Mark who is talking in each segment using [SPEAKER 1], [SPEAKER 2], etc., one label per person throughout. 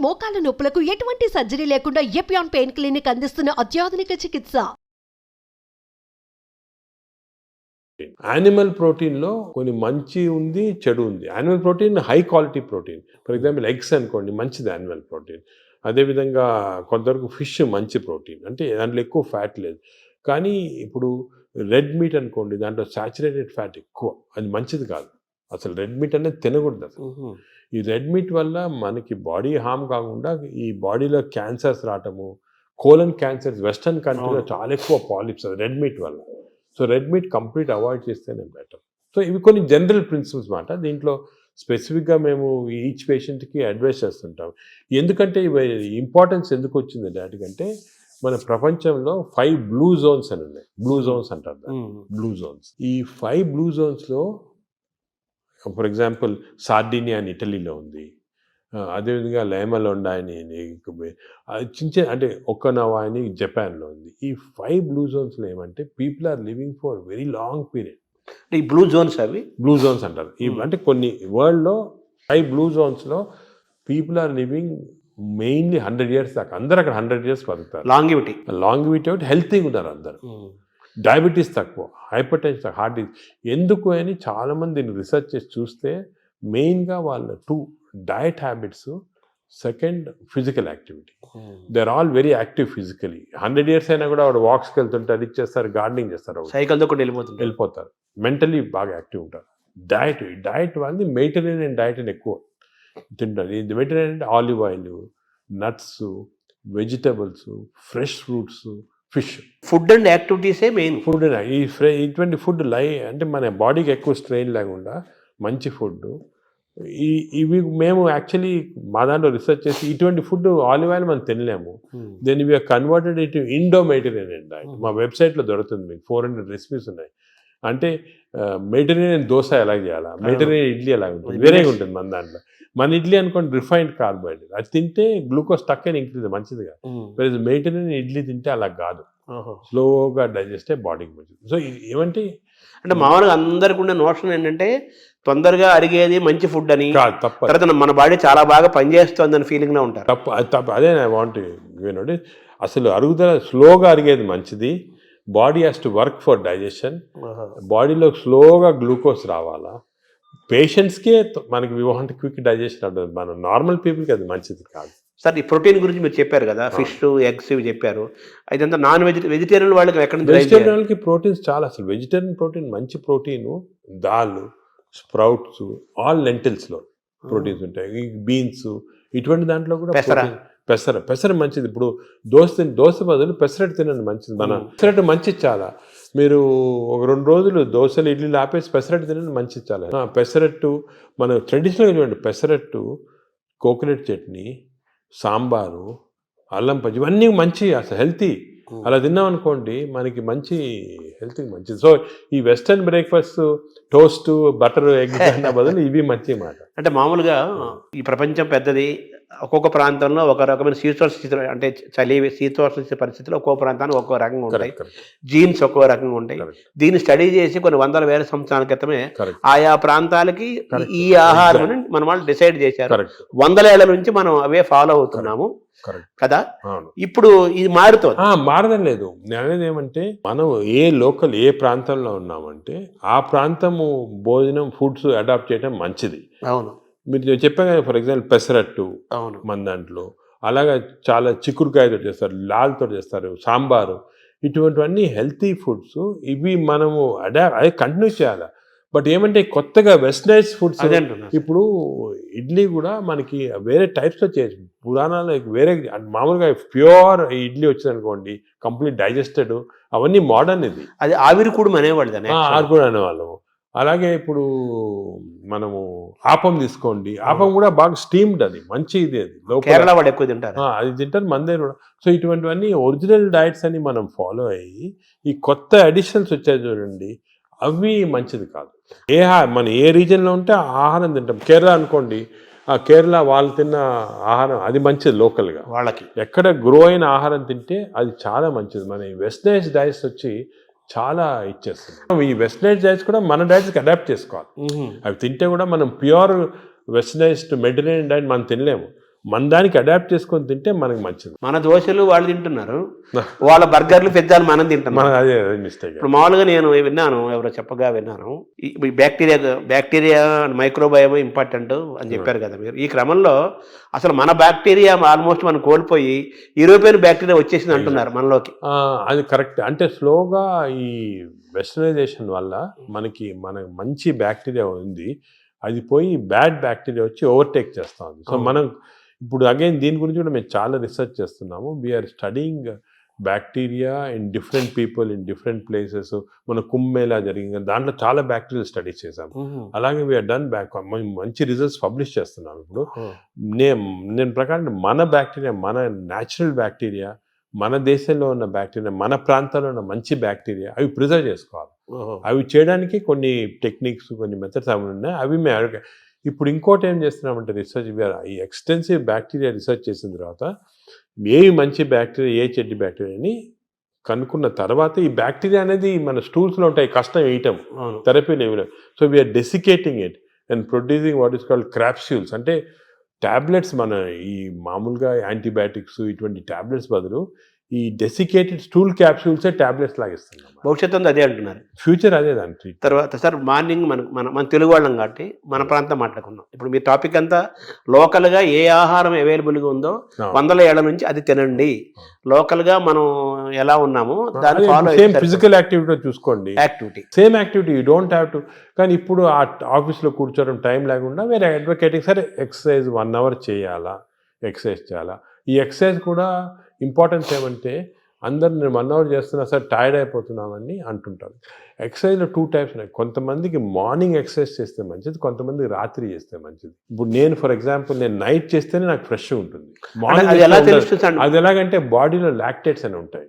[SPEAKER 1] మోకాల నొప్పులకు ఎటువంటి సర్జరీ లేకుండా ఎపియాన్ పెయిన్ క్లినిక్ అందిస్తున్న అత్యాధునిక చికిత్స.
[SPEAKER 2] యానిమల్ ప్రోటీన్లో కొన్ని మంచి ఉంది, చెడు ఉంది. Animal protein high quality protein. For example eggs అనుకోండి, మంచిది యానిమల్ ప్రోటీన్. అదేవిధంగా కొంతవరకు ఫిష్ మంచి ప్రోటీన్, అంటే దాంట్లో ఎక్కువ ఫ్యాట్ లేదు. కానీ ఇప్పుడు రెడ్ మీట్ అనుకోండి, దాంట్లో సాచురేటెడ్ ఫ్యాట్ ఎక్కువ, అది మంచిది కాదు. అసలు రెడ్ మీట్ అనేది తినకూడదు అసలు. ఈ రెడ్ మీట్ వల్ల మనకి బాడీ హార్మ్ కాకుండా ఈ బాడీలో క్యాన్సర్స్ రావటము, కోలన్ క్యాన్సర్స్ వెస్టర్న్ కంట్రీలో చాలా ఎక్కువ పాలిప్స్ అది రెడ్ మీట్ వల్ల. So red meat complete avoid చేస్తేనే బెటర్. సో ఇవి కొన్ని జనరల్ ప్రిన్సిపల్స్ మాట. దీంట్లో స్పెసిఫిక్గా మేము ఈచ్ పేషెంట్కి అడ్వైస్ చేస్తుంటాం. ఎందుకంటే ఇవి ఇంపార్టెన్స్ ఎందుకు వచ్చింది వాటికంటే, మన ప్రపంచంలో 5 బ్లూ జోన్స్ అని ఉన్నాయి. బ్లూ జోన్స్ అంటారు దాన్ని, బ్లూ జోన్స్. ఈ 5 బ్లూ జోన్స్లో ఫర్ ఎగ్జాంపుల్ సార్డినియా అని ఇటలీలో ఉంది, అదేవిధంగా లేమలోండా అని చిన్న అంటే ఒక్కనవా అని జపాన్లో ఉంది. ఈ 5 బ్లూ జోన్స్లో ఏమంటే people are living for very long period.
[SPEAKER 3] ఈ బ్లూ జోన్స్ అవి
[SPEAKER 2] బ్లూ జోన్స్ అంటారు. అంటే కొన్ని వరల్డ్లో 5 బ్లూ జోన్స్లో people are living mainly 100 years దాకా. అందరు అక్కడ 100 years బతుకుతారు. లాంగివిటీ ఒకటి, హెల్తీగా ఉన్నారు అందరు. డయాబెటీస్ తక్కువ, హైపర్ టెన్షన్ తక్కువ, హార్ట్ డిసీజ్. ఎందుకు అని చాలామంది రీసెర్చ్ చేసి చూస్తే మెయిన్గా వాళ్ళ 2 diet habits, second physical activity. They are all very active physically. 100 years అయినా కూడా వాడు వాక్స్కి వెళ్తుంటే అది చేస్తారు, గార్డెనింగ్ చేస్తారు,
[SPEAKER 3] సైకిల్తో కూడా వెళ్ళిపోతారు.
[SPEAKER 2] మెంటలీ బాగా యాక్టివ్ ఉంటారు. డయట్ వాళ్ళది మెడిటరేనియన్ డయట్ అని ఎక్కువ తింటారు. ఇది మెడిటరేనియన్ అంటే olive oil, nuts, vegetables, fresh fruits, fish.
[SPEAKER 3] Food and యాక్టివిటీసే మెయిన్.
[SPEAKER 2] ఫుడ్ ఇటువంటి ఫుడ్ అంటే మన బాడీకి ఎక్కువ స్ట్రెయిన్ లేకుండా మంచి ఫుడ్. ఇవి మేము యాక్చువల్లీ మా దాంట్లో రీసెర్చ్ చేసి ఇటువంటి ఫుడ్ ఆలివ్ ఆయిల్ మనం తినలేము. దెన్ ఇవి కన్వర్టెడ్ ఇటు ఇండో మెడిటరేనియన్ డైట్. మా వెబ్సైట్లో దొరుకుతుంది, మీకు 400 రెసిపీస్ ఉన్నాయి. అంటే మెడిటరేనియన్ దోశ ఎలా చేయాలా, మెడిటరేనియన్ ఇడ్లీ ఎలా ఉంటుంది, వేరేగా ఉంటుంది మన దాంట్లో. మన ఇడ్లీ అనుకోండి రిఫైన్డ్ కార్బోహైడ్రేట్, అది తింటే గ్లూకోజ్ తక్కువ ఇంక్రీజ్, మంచిది కాదు. మెడిటరేనియన్ ఇడ్లీ తింటే అలా కాదు, స్లోగా డైజెస్ట్ అయ్యి బాడీకి మంచిది. సో ఏమంటే
[SPEAKER 3] అంటే మామూలుగా అందరికి ఉన్న నోషన్ ఏంటంటే తొందరగా అరిగేది మంచి ఫుడ్ అని, తర్వాత మన బాడీ చాలా బాగా పనిచేస్తుంది అని ఫీలింగ్లో ఉంటారు.
[SPEAKER 2] తప్పు. అదే ఐ వాంట్ యూనోటి, అసలు అరుగుదల స్లోగా అరిగేది మంచిది. Body has to work for digestion. బాడీలో స్లోగా గ్లూకోజ్ రావాలా. పేషెంట్స్కే మనకి వి వాంట్ క్విక్ డైజెషన్ ఉంటుంది. మన నార్మల్ పీపుల్కి అది మంచిది కాదు.
[SPEAKER 3] సార్, ఈ ప్రోటీన్ గురించి మీరు చెప్పారు కదా, ఫిష్, ఎగ్స్ ఇవి చెప్పారు. ఇదంతా నాన్ వెజిటేరియన్ వాళ్ళకి ఎక్కడ నుంచి?
[SPEAKER 2] వెజిటేరియన్ వాళ్ళకి ప్రోటీన్స్ చాలా. అసలు వెజిటేరియన్ ప్రోటీన్ మంచి ప్రోటీను, దాల్, స్ప్రౌట్స్, ఆల్ లెంటిల్స్లో ప్రోటీన్స్ ఉంటాయి. ఈ బీన్స్, ఇటువంటి దాంట్లో కూడా పెసర మంచిది. ఇప్పుడు దోశ బదులు పెసరట్టు తినండి, మంచిది. మన పెసరట్టు మంచిది చాలా. మీరు ఒక 2 రోజులు దోశలు ఇడ్లీలు ఆపేసి పెసరట్టు తినండి, మంచిది చాలా. పెసరట్టు మన ట్రెడిషనల్గా చూడండి, పెసరట్టు, కోకోనట్ చట్నీ, సాంబారు, అల్లం పచ్చి, ఇవన్నీ మంచి, అసలు హెల్తీ. అలా తిన్నాం అనుకోండి మనకి మంచి హెల్త్కి మంచిది. సో ఈ western breakfast, toast, butter, egg అన్న బదులు ఇవి మంచి మాట.
[SPEAKER 3] అంటే మామూలుగా ఈ ప్రపంచం పెద్దది, ఒక్కొక్క ప్రాంతంలో ఒక రకమైన శీతోష్ణ స్థితిలో, అంటే శీతోష్ణ పరిస్థితుల్లో ఒక్కో ప్రాంతానికి ఒక్కో రకంగా ఉంటాయి, జీన్స్ ఒక్కో రకంగా ఉంటాయి. దీన్ని స్టడీ చేసి కొన్ని 100,000 సంవత్సరాల క్రితమే ఆయా ప్రాంతాలకి ఈ ఆహారం మన వాళ్ళు డిసైడ్ చేశారు. 100 ఏళ్ల నుంచి మనం అవే ఫాలో అవుతున్నాము కదా. ఇప్పుడు ఇది మారడం లేదు. నేను అనేది
[SPEAKER 2] ఏమంటే, మనం ఏ ప్రాంతంలో ఉన్నామంటే ఆ ప్రాంతము భోజనం, ఫుడ్స్ అడాప్ట్ చేయడం మంచిది.
[SPEAKER 3] అవును,
[SPEAKER 2] మీరు చెప్పాను కదా, ఫర్ ఎగ్జాంపుల్ పెసరట్టు మన దాంట్లో, అలాగా చాలా చిక్కుడుకాయతో చేస్తారు, లాల్తో చేస్తారు, సాంబారు, ఇటువంటివన్నీ హెల్తీ ఫుడ్స్. ఇవి మనము అదే కంటిన్యూ చేయాలి. బట్ ఏమంటే కొత్తగా వెస్టర్నైజ్ ఫుడ్స్, ఇప్పుడు ఇడ్లీ కూడా మనకి వేరే టైప్స్లో చేయొచ్చు. పురాణాలు వేరే, మామూలుగా ప్యూర్ ఇడ్లీ వచ్చింది అనుకోండి, కంప్లీట్ డైజెస్టెడ్, అవన్నీ మోడర్న్. ఇది
[SPEAKER 3] అది ఆవిరికూడం
[SPEAKER 2] అనేవాళ్ళము. అలాగే ఇప్పుడు మనము ఆపం తీసుకోండి, ఆపం కూడా బాగా స్టీమ్డ్, అది మంచి ఇది. అది
[SPEAKER 3] కేరళ వాళ్ళు ఎక్కువ తింటారు,
[SPEAKER 2] అది తింటారు మన దగ్గర కూడా. సో ఇటువంటివన్నీ ఒరిజినల్ డైట్స్ అని మనం ఫాలో అయ్యి, ఈ కొత్త అడిషన్స్ వచ్చాయి చూడండి, అవి మంచిది కాదు. మన ఏ రీజన్లో ఉంటే ఆ ఆహారం తింటాం. కేరళ అనుకోండి, ఆ కేరళ వాళ్ళు తిన్న ఆహారం అది మంచిది, లోకల్గా
[SPEAKER 3] వాళ్ళకి ఎక్కడ
[SPEAKER 2] గ్రో అయిన ఆహారం తింటే అది చాలా మంచిది. మన ఈ వెస్టర్నైజ్ డైట్స్ వచ్చి చాలా ఇచ్చేస్తుంది. ఈ వెస్టర్నైజ్ డైట్స్ కూడా మన డైట్స్కి అడాప్ట్ చేసుకోవాలి. అవి తింటే కూడా మనం ప్యూర్ వెస్టర్నైజ్డ్ మెడిటరేనియన్ డైట్ మనం తినలేము. మన దానికి అడాప్ట్ చేసుకొని తింటే మనకి మంచిది.
[SPEAKER 3] మన దోశలు వాళ్ళు తింటున్నారు, వాళ్ళ బర్గర్లు పిజ్జాలు మనం తింటున్నాం.
[SPEAKER 2] మన అదే మిస్టేక్.
[SPEAKER 3] ఇప్పుడు మామూలుగా నేను విన్నాను, ఎవరో చెప్పగా విన్నాను, ఈ బ్యాక్టీరియా మైక్రోబయోమ్ ఇంపార్టెంట్ అని చెప్పారు కదా మీరు. ఈ క్రమంలో అసలు మన బ్యాక్టీరియా ఆల్మోస్ట్ మనం కోల్పోయి యూరోపియన్ బ్యాక్టీరియా వచ్చేసింది అంటున్నారు మనలోకి.
[SPEAKER 2] అది కరెక్ట్. అంటే స్లోగా ఈ వెస్టర్నైజేషన్ వల్ల మనకి మంచి బ్యాక్టీరియా ఉంది, అది పోయి బ్యాడ్ బ్యాక్టీరియా వచ్చి ఓవర్టేక్ చేస్తూ ఉంది. సో మనం ఇప్పుడు అగైన్ దీని గురించి కూడా మేము చాలా రీసెర్చ్ చేస్తున్నాము. We are studying bacteria in different people in different places. మన కుంభమేళా జరిగింది, దాంట్లో చాలా బ్యాక్టీరియల్ స్టడీస్ చేసాము. అలాగే వీఆర్ డన్ మంచి రిజల్ట్స్ పబ్లిష్ చేస్తున్నాము. ఇప్పుడు నేను ప్రకారం మన బ్యాక్టీరియా, మన న్యాచురల్ బ్యాక్టీరియా, మన దేశంలో ఉన్న బ్యాక్టీరియా, మన ప్రాంతాల్లో ఉన్న మంచి బ్యాక్టీరియా, అవి ప్రిజర్వ్ చేసుకోవాలి. అవి చేయడానికి కొన్ని టెక్నిక్స్, కొన్ని మెథడ్స్ అవి ఉన్నాయి. అవి మేము ఇప్పుడు ఇంకోటి ఏం చేస్తున్నామంటే రీసెర్చ్, ఈ ఎక్స్టెన్సివ్ బ్యాక్టీరియా రీసెర్చ్ చేసిన తర్వాత ఏవి మంచి బ్యాక్టీరియా, ఏ చెడ్డి బ్యాక్టీరియాని కనుక్కున్న తర్వాత ఈ బ్యాక్టీరియా అనేది మన స్టూల్స్లో ఉంటాయి, కష్టం వేయటం, థెరపీలు ఏమి లేవు. So we're desiccating it and producing what is called capsules. అంటే ట్యాబ్లెట్స్, మన ఈ మామూలుగా యాంటీబయాటిక్స్ ఇటువంటి ట్యాబ్లెట్స్ బదులు ఈ డెసికేటెడ్ స్టూల్ క్యాప్సూల్సే ట్యాబ్లెట్స్ లాగా ఇస్తున్నాం.
[SPEAKER 3] భవిష్యత్తు అదే అంటున్నారు,
[SPEAKER 2] ఫ్యూచర్ అదే దాని
[SPEAKER 3] తర్వాత. సార్ మార్నింగ్ మన తెలుగు వాళ్ళం కాబట్టి మన ప్రాంతం మాట్లాడుకున్నాం. ఇప్పుడు మీ టాపిక్ అంతా లోకల్గా ఏ ఆహారం అవైలబుల్గా ఉందో 100 ఏళ్ల నుంచి అది తినండి, లోకల్గా మనం ఎలా ఉన్నామో దాన్ని ఫాలో.
[SPEAKER 2] సేమ్ ఫిజికల్ యాక్టివిటీ చూసుకోండి, same activity you don't have to. కానీ ఇప్పుడు ఆ ఆఫీస్లో కూర్చోవడం టైం లేకుండా వేరే అడ్వకేటింగ్, సరే ఎక్సర్సైజ్ 1 అవర్ చేయాలా, ఎక్సర్సైజ్ చేయాలా. ఈ ఎక్సర్సైజ్ కూడా ఇంపార్టెన్స్ ఏమంటే అందరు నేను 1 అవర్ చేస్తున్నా సార్ టైర్డ్ అయిపోతున్నామని అంటుంటారు. ఎక్సర్సైజ్లో 2 టైప్స్ ఉన్నాయి. కొంతమందికి మార్నింగ్ ఎక్సర్సైజ్ చేస్తే మంచిది, కొంతమందికి రాత్రి చేస్తే మంచిది. ఇప్పుడు నేను ఫర్ ఎగ్జాంపుల్ నేను నైట్ చేస్తేనే నాకు ఫ్రెష్గా ఉంటుంది. మార్నింగ్ అది ఎలాగంటే బాడీలో లాక్టేట్స్ అని ఉంటాయి.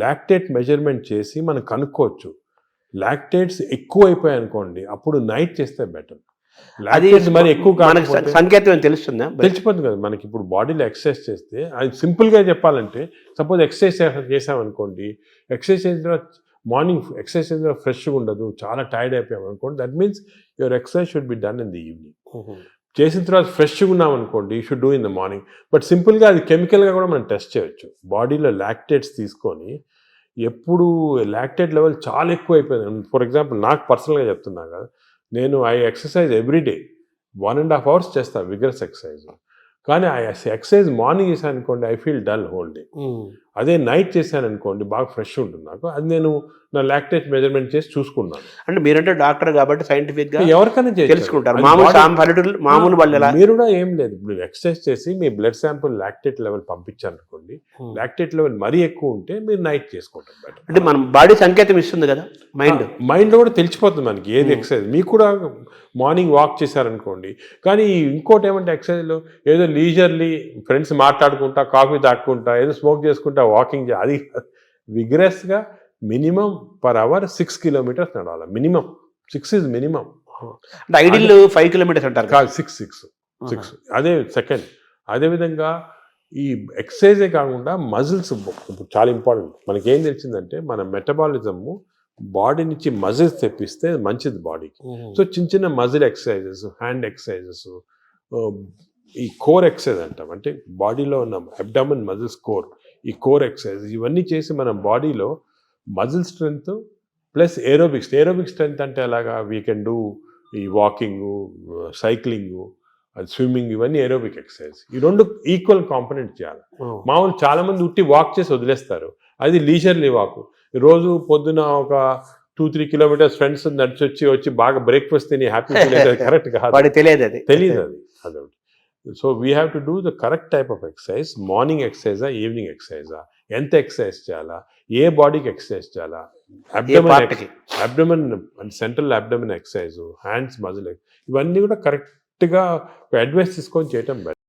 [SPEAKER 2] లాక్టేట్ మెజర్మెంట్ చేసి మనం కనుక్కోవచ్చు. లాక్టేట్స్ ఎక్కువ అయిపోయాయి అనుకోండి, అప్పుడు నైట్ చేస్తే బెటర్.
[SPEAKER 3] అది మరి ఎక్కువ సంకేతం తెలుస్తుందా?
[SPEAKER 2] తెలిసిపోతుంది కదా మనకి. ఇప్పుడు బాడీలో ఎక్సర్సైజ్ చేస్తే, అది సింపుల్గా చెప్పాలంటే, సపోజ్ ఎక్సర్సైజ్ చేసామనుకోండి, ఎక్సర్సైజ్ చేసిన తర్వాత మార్నింగ్ ఎక్సర్సైజ్ చేసిన తర్వాత ఫ్రెష్గా ఉండదు, చాలా టైర్డ్ అయిపోయాం అనుకోండి, that means your exercise should be done in the evening. చేసిన తర్వాత ఫ్రెష్గా ఉన్నాం అనుకోండి, you should do in the morning. But సింపుల్గా అది కెమికల్గా కూడా మనం టెస్ట్ చేయొచ్చు. బాడీలో లాక్టేట్స్ తీసుకొని, ఎప్పుడు లాక్టేట్ లెవెల్ చాలా ఎక్కువ అయిపోయింది, ఫర్ ఎగ్జాంపుల్ నాకు పర్సనల్గా చెప్తున్నా కదా, నేను ఎక్సర్సైజ్ ఎవ్రీడే 1.5 hours చేస్తాను విగరస్ ఎక్సర్సైజ్. కానీ ఆ ఎక్సర్సైజ్ మార్నింగ్ చేశాను అనుకోండి, I feel dull whole day. అదే నైట్ చేశాను అనుకోండి, బాగా ఫ్రెష్ ఉంటుంది నాకు. అది నేను నా లాక్టేట్ మెజర్మెంట్ చేసి చూసుకున్నాను.
[SPEAKER 3] అంటే మీరంటే డాక్టర్ కాబట్టి సైంటిఫిక్గా
[SPEAKER 2] ఎవరికైనా
[SPEAKER 3] తెలుసుకుంటారు. మామూలు
[SPEAKER 2] మీరు కూడా ఏం లేదు, ఇప్పుడు ఎక్సర్సైజ్ చేసి మీ బ్లడ్ శాంపుల్ లాక్టేట్ లెవెల్ పంపించాను అనుకోండి, లాక్టేట్ లెవెల్ మరీ ఎక్కువ ఉంటే మీరు నైట్ చేసుకుంటారు బెటర్.
[SPEAKER 3] అంటే మన బాడీ సంకేతం ఇస్తుంది కదా,
[SPEAKER 2] మైండ్లో కూడా తెలిసిపోతుంది మనకి ఏది ఎక్సర్సైజ్. మీకు కూడా మార్నింగ్ వాక్ చేశారనుకోండి, కానీ ఇంకోటి ఏమంటే ఎక్సర్సైజ్లో ఏదో లీజర్లీ ఫ్రెండ్స్ మాట్లాడుకుంటా, కాఫీ తాక్కుంటా, ఏదో స్మోక్ చేసుకుంటా వాకింగ్ అది విగ్రెస్గా మినిమం పర్ అవర్ 6 kilometers నడవాలి. Minimum 6 is minimum.
[SPEAKER 3] అంటే ఐడియల్ 5 kilometers అంటారు
[SPEAKER 2] కాదు, 6 అదే సెకండ్. అదేవిధంగా ఈ ఎక్సర్సైజే కాకుండా మజిల్స్ చాలా ఇంపార్టెంట్. మనకేం తెలిసిందంటే మన మెటబాలిజము బాడీ నుంచి మజిల్స్ తెప్పిస్తే మంచిది బాడీకి. సో చిన్న చిన్న మజిల్ ఎక్సర్సైజెస్, హ్యాండ్ ఎక్సర్సైజెస్, ఈ కోర్ ఎక్సర్సైజ్ అంటాం, అంటే బాడీలో ఉన్న అబ్డామన్ మజిల్స్ కోర్, ఈ కోర్ ఎక్సర్సైజ్ ఇవన్నీ చేసి మన బాడీలో muscle strength plus aerobic strength అంటే అలాగా వీ కెన్ డూ ఈ వాకింగు, సైక్లింగు, స్విమ్మింగ్, ఇవన్నీ ఏరోబిక్ ఎక్సర్సైజ్. ఈ 2 ఈక్వల్ కాంపనెంట్ చేయాలి. మామూలు చాలామంది ఉట్టి వాక్ చేసి వదిలేస్తారు, అది లీజర్లీ వాక్. రోజు పొద్దున ఒక 2-3 kilometers ఫ్రెండ్స్ నడిచి వచ్చి బాగా బ్రేక్ఫాస్ట్ తిని హ్యాపీ కరెక్ట్ కాదు, తెలియదు అది. So we have to do the correct type of exercise. Morning ఎక్సర్సైజా, ఈవినింగ్ ఎక్సర్సైజా, ఎంత ఎక్సర్సైజ్ చేయాలా, ఏ బాడీకి ఎక్సర్సైజ్ చేయాలా, abdomen central abdomen exercise, hands muscle, ఇవన్నీ కూడా కరెక్ట్గా అడ్వైస్ తీసుకొని చేయటం బెటర్.